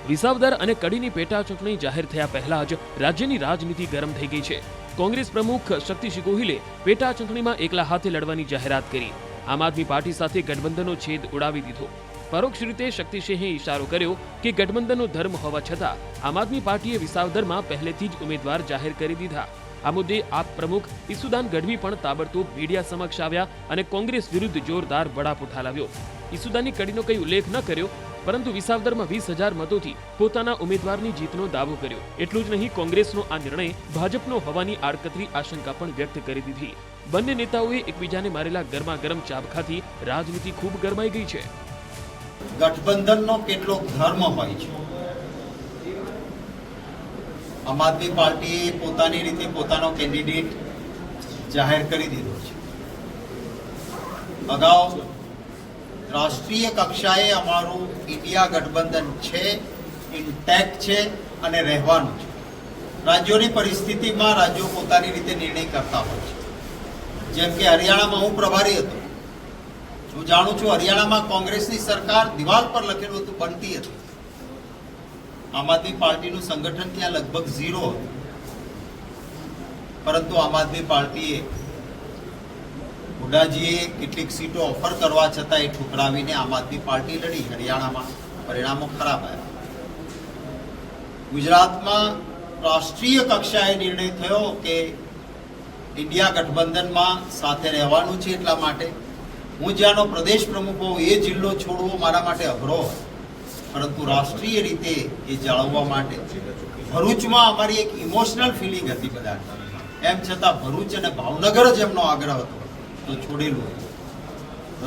વિસાવદર અને કડીની પેટા ચૂંટણી જાહેર થયા પહેલા જ રાજ્યની રાજનીતિ ગરમ થઈ ગઈ છે। કોંગ્રેસ પ્રમુખ શક્તિસિંહ ગોહિલે પેટા ચૂંટણીમાં એકલા હાથે લડવાની જાહેરાત કરી। આમ આદમી પાર્ટી સાથે ગઠબંધનનો છેદ ઉડાવી દીધો। પરોક્ષ રીતે શક્તિસિંહે ઇશારો કર્યો કે ગઠબંધનનો ધર્મ હોવા છતાં આમ આદમી પાર્ટીએ વિસાવદરમાં પહેલેથી જ ઉમેદવાર જાહેર કરી દીધા। આ મુદ્દે આપ પ્રમુખ ઈસુદાન ગઢવી પણ તાબડતોબ મીડિયા સમક્ષ આવ્યા અને કોંગ્રેસ વિરુદ્ધ જોરદાર વડાપો ઠાલવ્યો। ઈસુદાની કડીનો કંઈ ઉલ્લેખ ન કર્યો, પરંતુ વિસાવદરમાં 20,000 મતોથી પોતાના ઉમેદવારની જીતનો દાવો કર્યો। એટલું જ નહીં, કોંગ્રેસનો આ નિર્ણય ભાજપનો હોવાની આડકતરી આશંકા પણ વ્યક્ત કરી દીધી। બંને નેતાઓએ એકબીજાને મારેલા ગરમાગરમ ચાબખાથી રાજનીતિ ખૂબ ગરમાઈ ગઈ છે। ગઠબંધનનો કેટલો ધર્મ હોય છે। આમ આદમી પાર્ટીએ પોતાની રીતે પોતાનો કેન્ડિડેટ જાહેર કરી દીધો છે। અગાઉ રાષ્ટ્રીય કક્ષાએ અમારું ઇન્ડિયા ગઠબંધન છે, ઇન્ટેક્ટ છે અને રહેવાનું છે। રાજ્યોની પરિસ્થિતિમાં રાજ્યો પોતાની રીતે નિર્ણય કરતા હોય છે। જેમ કે હરિયાણામાં હું પ્રભારી હતો, હું જાણું છું હરિયાણામાં કોંગ્રેસની સરકાર દિવાલ પર લખેલું હતું બનતી હતી। આમ આદમી પાર્ટીનું સંગઠન ત્યાં લગભગ 0 હતું, પરંતુ આમ આદમી પાર્ટીએ હુડાજીએ કેટલીક સીટો ઓફર કરવા છતાં એ ઠુકરાવીને આમ આદમી પાર્ટી લડી। હરિયાણામાં પરિણામો ખરાબ આવ્યા। ગુજરાતમાં રાષ્ટ્રીય કક્ષાએ નિર્ણય થયો કે ઇન્ડિયા ગઠબંધનમાં સાથે રહેવાનું છે। એટલા માટે હું જ્યાંનો પ્રદેશ પ્રમુખ હોઉં એ જિલ્લો છોડવો મારા માટે અઘરો હોય, પરંતુ રાષ્ટ્રીય રીતે એ જાળવવા માટે ભરૂચમાં અમારી એક ઇમોશનલ ફિલિંગ હતી બધા, એમ છતાં ભરૂચ અને ભાવનગર જ એમનો આગ્રહ હતો તો છોડેલું હતું।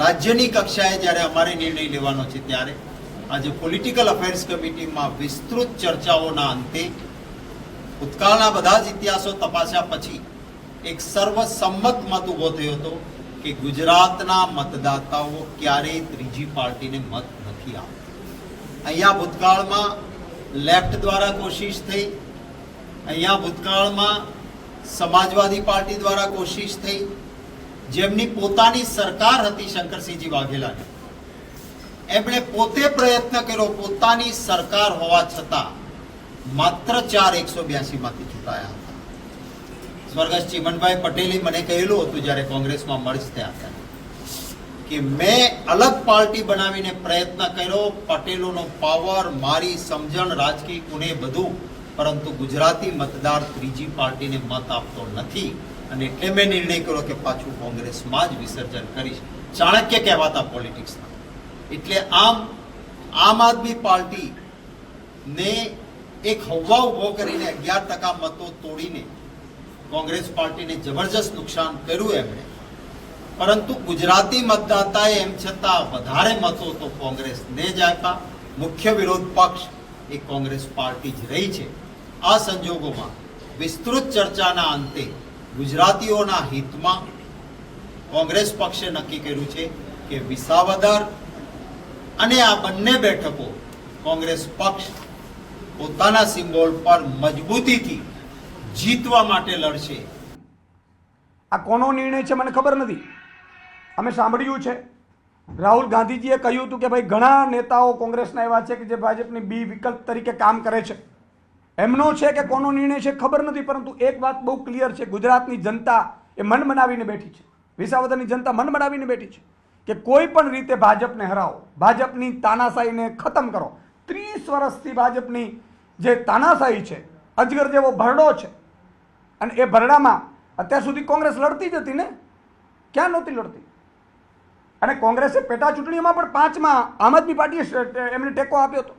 રાજ્યની કક્ષાએ જ્યારે અમારે નિર્ણય લેવાનો છે ત્યારે આજે પોલિટિકલ અફેર્સ કમિટીમાં વિસ્તૃત ચર્ચાઓના અંતે ભૂતકાળના બધા જ ઇતિહાસો તપાસ્યા પછી એક સર્વસંમત મત ઉભો થયો હતો કે ગુજરાતના મતદાતાઓ ક્યારેય ત્રીજી પાર્ટીને મત નથી આપતા। અહીંયા ભૂતકાળમાં લેફ્ટ દ્વારા કોશિશ થઈ, અહીંયા ભૂતકાળમાં સમાજવાદી પાર્ટી દ્વારા કોશિશ થઈ, જેમની પોતાની સરકાર હતી શંકરસિંહજી વાઘેલાની, એમણે પોતે પ્રયત્ન કર્યો પોતાની સરકાર હોવા છતાં માત્ર 4 182 માંથી ચૂંટાયા હતા। સ્વર્ગસ્થ ચીમનભાઈ પટેલે મને કહેલું હતું જ્યારે કોંગ્રેસમાં મર્જ થયા હતા કે મેં અલગ પાર્ટી બનાવીને પ્રયત્ન કર્યો, પટેલોનો પાવર, મારી સમજણ, રાજકીય ગુણે બધું, પરંતુ ગુજરાતી મતદાર ત્રીજી પાર્ટીને મત આપતો નથી અને એટલે મેં નિર્ણય કર્યો કે પાછું કોંગ્રેસમાં જ વિસર્જન કરીશ। ચાણક્ય કહેવાતા પોલિટિક્સના। એટલે આમ આદમી પાર્ટીને એક હવા ઉભો કરીને 11% મતો તોડીને કોંગ્રેસ પાર્ટીને જબરજસ્ત નુકસાન કર્યું એમણે, પરંતુ ગુજરાતી મતદાતાએ એમ છતાં વધારે મતો તો કોંગ્રેસને જ આપ્યા। મુખ્ય વિરોધ પક્ષ એ કોંગ્રેસ પાર્ટી જ રહી છે। આ સંજોગોમાં વિસ્તૃત ચર્ચાના અંતે ગુજરાતીઓના હિતમાં કોંગ્રેસ પક્ષે નક્કી કર્યું છે કે વિસાવદર અને આ બંને બેઠકો કોંગ્રેસ પક્ષ પોતાના સિમ્બોલ પર મજબૂતીથી જીતવા માટે લડશે। આ કોનો નિર્ણય છે મને ખબર નથી। અમે સાંભળ્યું છે રાહુલ ગાંધીજીએ કહ્યું હતું કે ભાઈ ઘણા નેતાઓ કોંગ્રેસના એવા છે કે જે ભાજપની બી વિકલ્પ તરીકે કામ કરે છે। એમનો છે કે કોનો નિર્ણય છે ખબર નથી, પરંતુ એક વાત બહુ ક્લિયર છે, ગુજરાતની જનતા એ મન બનાવીને બેઠી છે, વિસાવદરની જનતા મન બનાવીને બેઠી છે કે કોઈ પણ રીતે ભાજપને હરાવો, ભાજપની તાનાશાહીને ખતમ કરો। 30 વર્ષથી ભાજપની જે તાનાશાહી છે, અજગર જેવો ભરડો છે, અને એ ભરડામાં અત્યાર સુધી કોંગ્રેસ લડતી જ હતી ને, ક્યાં નહોતી લડતી? અને કોંગ્રેસે પેટા ચૂંટણીઓમાં પણ 5માં આમ આદમી પાર્ટીએ એમને ટેકો આપ્યો હતો,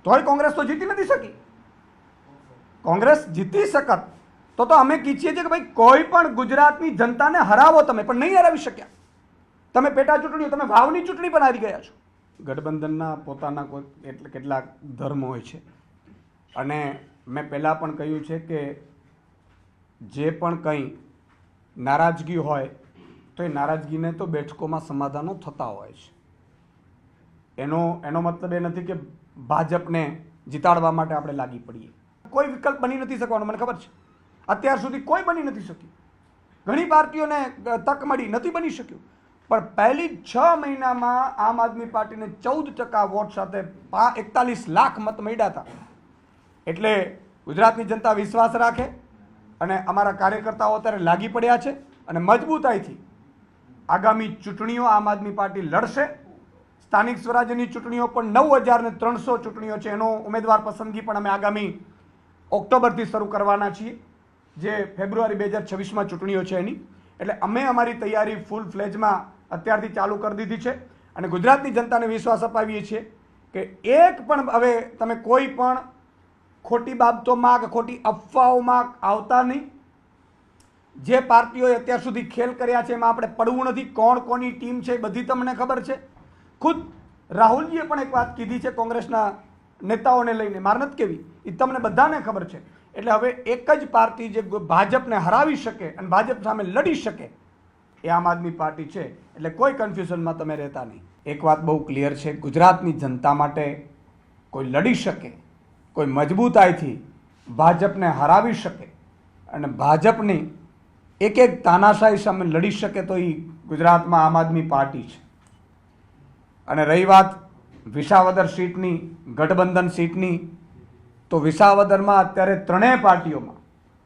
તોય કોંગ્રેસ તો જીતી નથી શકી। કોંગ્રેસ જીતી શકત તો અમે કહીએ છીએ કે ભાઈ કોઈ પણ ગુજરાતની જનતાને હરાવો તમે, પણ નહીં હરાવી શક્યા તમે। પેટા ચૂંટણીઓ, તમે ભાવની ચૂંટણી પણ હારી ગયા છો। ગઠબંધનના પોતાના કોઈ કેટલાક ધર્મ હોય છે, અને મેં પહેલાં પણ કહ્યું છે કે જે પણ કંઈ નારાજગી હોય તો એ નારાજગીને તો બેઠકોમાં સમાધાનો થતા હોય છે। એનો મતલબ એ નથી કે ભાજપને જીતાડવા માટે આપણે લાગી પડીએ। કોઈ વિકલ્પ બની નથી શકવાનો, મને ખબર છે। અત્યાર સુધી કોઈ બની નથી શક્યું, ઘણી પાર્ટીઓને તક મળી, નથી બની શક્યું। પણ પહેલી 6 મહિનામાં આમ આદમી પાર્ટીને 14% વોટ સાથે 41 લાખ મત મળ્યા હતા. એટલે ગુજરાતની જનતા વિશ્વાસ રાખે અને અમારા કાર્યકર્તાઓ અત્યારે લાગી પડ્યા છે અને મજબૂતાઈથી આગામી ચૂંટણીઓ આમ આદમી પાર્ટી લડશે. સ્થાનિક સ્વરાજ્યની ચૂંટણીઓ પણ 9,300 ચૂંટણીઓ છે, એનો ઉમેદવાર પસંદગી પણ અમે આગામી ઓક્ટોબરથી શરૂ કરવાના છીએ, જે ફેબ્રુઆરી 2026માં ચૂંટણીઓ છે એની. એટલે અમે અમારી તૈયારી ફૂલ ફ્લેજમાં અત્યારથી ચાલુ કરી દીધી છે અને ગુજરાતની જનતાને વિશ્વાસ અપાવીએ છીએ કે એક પણ હવે તમે કોઈ પણ ખોટી બાબતોમાં કે ખોટી અફવાઓમાં આવતા નહીં. જે પાર્ટીઓએ અત્યાર સુધી ખેલ કર્યા છે એમાં આપણે પડવું નથી. કોણ કોની ટીમ છે એ બધી તમને ખબર છે. ખુદ રાહુલજીએ પણ એક વાત કીધી છે કોંગ્રેસના નેતાઓને લઈને, માર નથી કેવી, એ તમને બધાને ખબર છે. એટલે હવે એક જ પાર્ટી જે ભાજપને હરાવી શકે અને ભાજપ સામે લડી શકે એ આમ આદમી પાર્ટી છે. એટલે કોઈ કન્ફ્યુઝનમાં તમે રહેતા નહીં. એક વાત બહુ ક્લિયર છે, ગુજરાતની જનતા માટે કોઈ લડી શકે, કોઈ મજબૂતાઈથી ભાજપને હરાવી શકે અને ભાજપની એક એક તાનાશાહી સામે લડી શકે તો એ ગુજરાતમાં આમ આદમી પાર્ટી છે. અને રહી વાત વિસાવદર સીટની, ગઠબંધન સીટની, તો વિસાવદરમાં અત્યારે ત્રણેય પાર્ટીઓમાં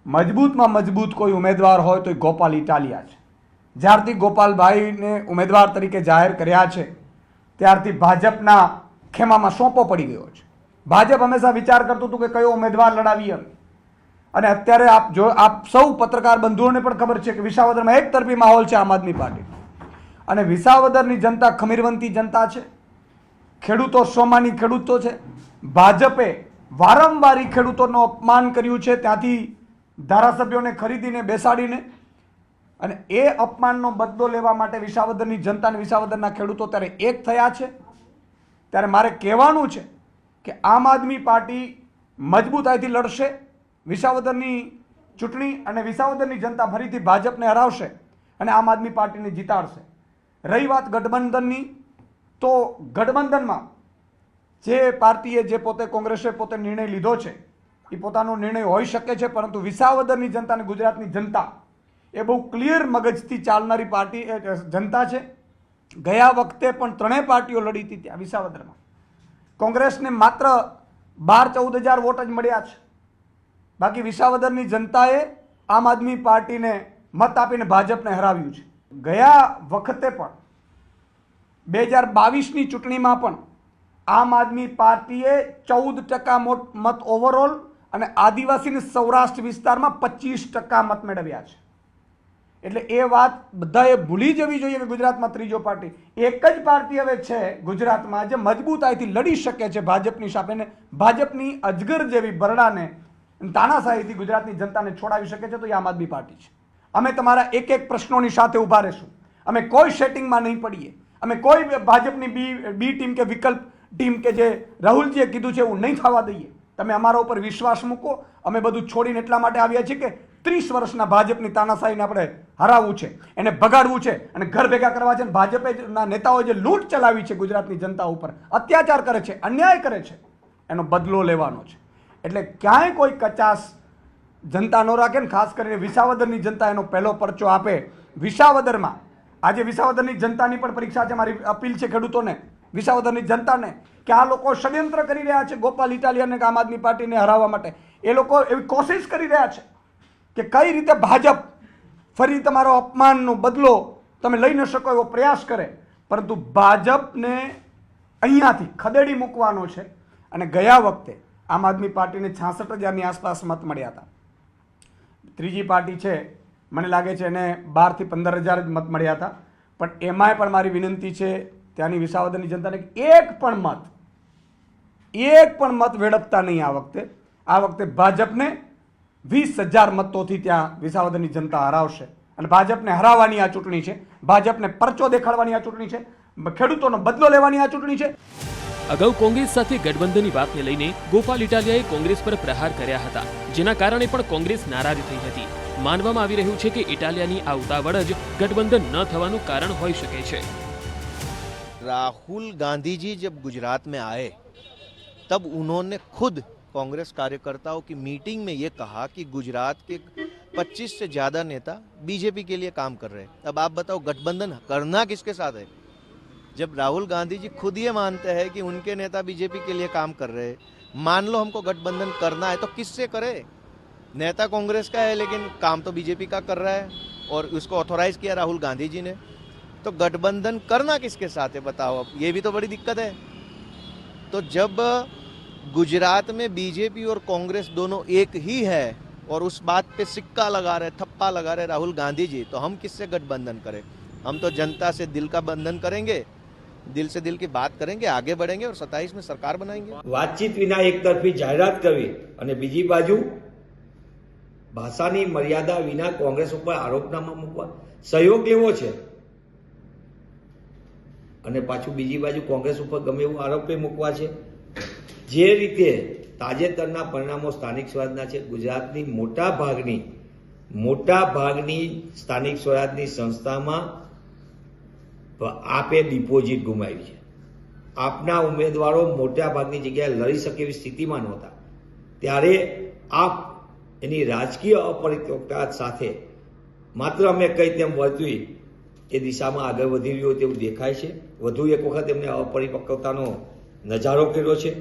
મજબૂતમાં મજબૂત કોઈ ઉમેદવાર હોય તો એ ગોપાલ ઇટાલિયા છે. જ્યારથી ગોપાલભાઈને ઉમેદવાર તરીકે જાહેર કર્યા છે ત્યારથી ભાજપના ખેમામાં સોંપો પડી ગયો છે. ભાજપ હંમેશા વિચાર કરતું હતું કે કયો ઉમેદવાર લડાવીએ અમે. અને અત્યારે આપ સૌ પત્રકાર બંધુઓને પણ ખબર છે કે વિસાવદરમાં એક તરફી માહોલ છે આમ આદમી પાર્ટી. અને વિસાવદરની જનતા ખમીરવંતી જનતા છે, ખેડૂતો સ્વમાની ખેડૂતો છે. ભાજપે વારંવાર ખેડૂતોનું અપમાન કર્યું છે, ત્યાંથી ધારાસભ્યોને ખરીદીને બેસાડીને, અને એ અપમાનનો બદલો લેવા માટે વિસાવદરની જનતા અને વિસાવદરના ખેડૂતો ત્યારે એક થયા છે. ત્યારે મારે કહેવાનું છે કે આમ આદમી પાર્ટી મજબૂતાઈથી લડશે વિસાવદરની ચૂંટણી અને વિસાવદરની જનતા ફરીથી ભાજપને હરાવશે અને આમ આદમી પાર્ટીને જીતાડશે. રહી વાત ગઠબંધનની, તો ગઠબંધનમાં જે પાર્ટીએ જે કોંગ્રેસે પોતે નિર્ણય લીધો છે એ પોતાનો નિર્ણય હોઈ શકે છે, પરંતુ વિસાવદરની જનતા અને ગુજરાતની જનતા એ બહુ ક્લિયર મગજથી ચાલનારી પાર્ટી જનતા છે. ગયા વખતે પણ ત્રણેય પાર્ટીઓ લડી હતી ત્યાં વિસાવદરમાં. કોંગ્રેસને માત્ર 12-14 હજાર વોટ જ મળ્યા છે. બાકી વિસાવદરની જનતાએ આમ આદમી પાર્ટીને મત આપીને ભાજપને હરાવ્યું છે. ગયા વખતે પણ 2022ની ચૂંટણીમાં પણ આમ આદમી પાર્ટીએ 14% મત ઓવરઓલ અને આદિવાસી અને સૌરાષ્ટ્ર વિસ્તારમાં 25% મત મેળવ્યા છે. એટલે એ વાત બધાએ ભૂલી જવી જોઈએ કે ગુજરાતમાં ત્રીજો પાર્ટી એક જ પાર્ટી હવે છે ગુજરાતમાં જે મજબૂતાઈથી લડી શકે છે ભાજપની સામે, ભાજપની અજગર જેવી બરડાને તાનાશાહીથી ગુજરાતની જનતાને છોડાવી શકે છે તો એ આમ આદમી પાર્ટી છે. અમે તમારા એક એક પ્રશ્નોની સાથે ઊભા રહેશું. અમે કોઈ સેટિંગમાં નહીં પડીએ. અમે કોઈ ભાજપની બી ટીમ કે વિકલ્પ ટીમ કે જે રાહુલજીએ કીધું છે એવું નહીં થવા દઈએ. તમે અમારા ઉપર વિશ્વાસ મૂકો. અમે બધું છોડીને એટલા માટે આવ્યા છીએ કે 30 વર્ષના ભાજપની તાનાશાહીને આપણે હરાવવું છે, એને ભગાડવું છે અને ઘર ભેગા કરવા છે. ભાજપના નેતાઓએ જે લૂંટ ચલાવી છે ગુજરાતની જનતા ઉપર, અત્યાચાર કરે છે, અન્યાય કરે છે, એનો બદલો લેવાનો છે. એટલે ક્યાંય કોઈ કચાશ જનતા ન રાખે ને ખાસ કરીને વિસાવદરની જનતા એનો પહેલો પરચો આપે. વિસાવદરમાં આજે વિસાવદરની જનતાની પણ પરીક્ષા છે. મારી અપીલ છે ખેડૂતોને, વિસાવદરની જનતાને, કે આ લોકો ષડયંત્ર કરી રહ્યા છે ગોપાલ ઇટાલિયાને આમ આદમી પાર્ટીને હરાવવા માટે. એ લોકો એવી કોશિશ કરી રહ્યા છે કે કઈ રીતે ભાજપ ફરી તમારો અપમાનનો બદલો તમે લઈ ન શકો એવો પ્રયાસ કરે, પરંતુ ભાજપને અહીંયાથી ખદેડી મૂકવાનો છે. અને ગયા વખતે આમ આદમી પાર્ટીને 66,000ની આસપાસ મત મળ્યા હતા. ત્રીજી પાર્ટી છે, મને લાગે છે એને 12,000 થી 15,000 જ મત મળ્યા હતા. પણ એમાંય પણ મારી વિનંતી છે ત્યાંની વિસાવદરની જનતાને એક પણ મત વેડપતા નહીં આ વખતે. આ વખતે ભાજપને 20,000 મતોથી ત્યાં વિસાવદરની જનતા હરાવશે. અને ભાજપને હરાવવાની આ ચૂંટણી છે, ભાજપને પરચો દેખાડવાની આ ચૂંટણી છે, ખેડૂતોનો બદલો લેવાની આ ચૂંટણી છે. અગાઉ કોંગ્રેસ સાથે ગઠબંધનની વાતને લઈને ગોપાલ ઇટાલિયાએ કોંગ્રેસ પર પ્રહાર કર્યા હતા, જેના કારણે પણ કોંગ્રેસ નારાજ થઈ હતી. માનવામાં આવી રહ્યું છે કે ઇટાલિયાની આ ઉતાવળ જ ગઠબંધન ન થવાનું કારણ હોઈ શકે છે. राहुल गांधी जी जब गुजरात में आए तब उन्होंने खुद कांग्रेस कार्यकर्ताओं की मीटिंग में ये कहा कि गुजरात के 25 से ज़्यादा नेता बीजेपी के लिए काम कर रहे हैं। अब आप बताओ गठबंधन करना किसके साथ है? जब राहुल गांधी जी खुद ये मानते हैं कि उनके नेता बीजेपी के लिए काम कर रहे हैं, मान लो हमको गठबंधन करना है तो किससे करे? नेता कांग्रेस का है लेकिन काम तो बीजेपी का कर रहा है और उसको ऑथोराइज किया राहुल गांधी जी ने, तो गठबंधन करना किसके साथ है बताओ? अब ये भी तो बड़ी दिक्कत है। तो जब गुजरात में बीजेपी और कांग्रेस दोनों एक ही है और उस बात पे सिक्का लगा रहे, थप्पा लगा रहे राहुल गांधी जी, तो हम किससे गठबंधन करें? हम तो जनता से दिल का बंधन करेंगे, दिल से दिल की बात करेंगे, आगे बढ़ेंगे और 27 में सरकार बनाएंगे। વાતચીત વિના એકતરફી જાહેરાત કરવી અને બીજી બાજુ ભાષાની મર્યાદા વિના કોંગ્રેસ ઉપર આરોપનામા મૂકવા, સહયોગ લેવો છે અને પાછું બીજી બાજુ કોંગ્રેસ ઉપર ગમે એવું આરોપે મૂકવા છે। જે રીતે તાજેતરના પરિણામો સ્થાનિક સ્વરાજના છે, ગુજરાતની મોટા ભાગની સ્થાનિક સ્વરાજની સંસ્થામાં આપે ડિપોઝિટ ગુમાવી છે। આપના ઉમેદવારો મોટા ભાગની જગ્યાએ લડી શકે એવી સ્થિતિમાં નહોતા, ત્યારે આપ એની રાજકીય અપરિપક્વતા સાથે માત્ર અમે કઈ તેમ વર્તવી એ દિશામાં આગળ વધી રહ્યો તેવું દેખાય છે। વધુ એક વખત એમને અપરિપક્વતાનો નજારો કર્યો છે।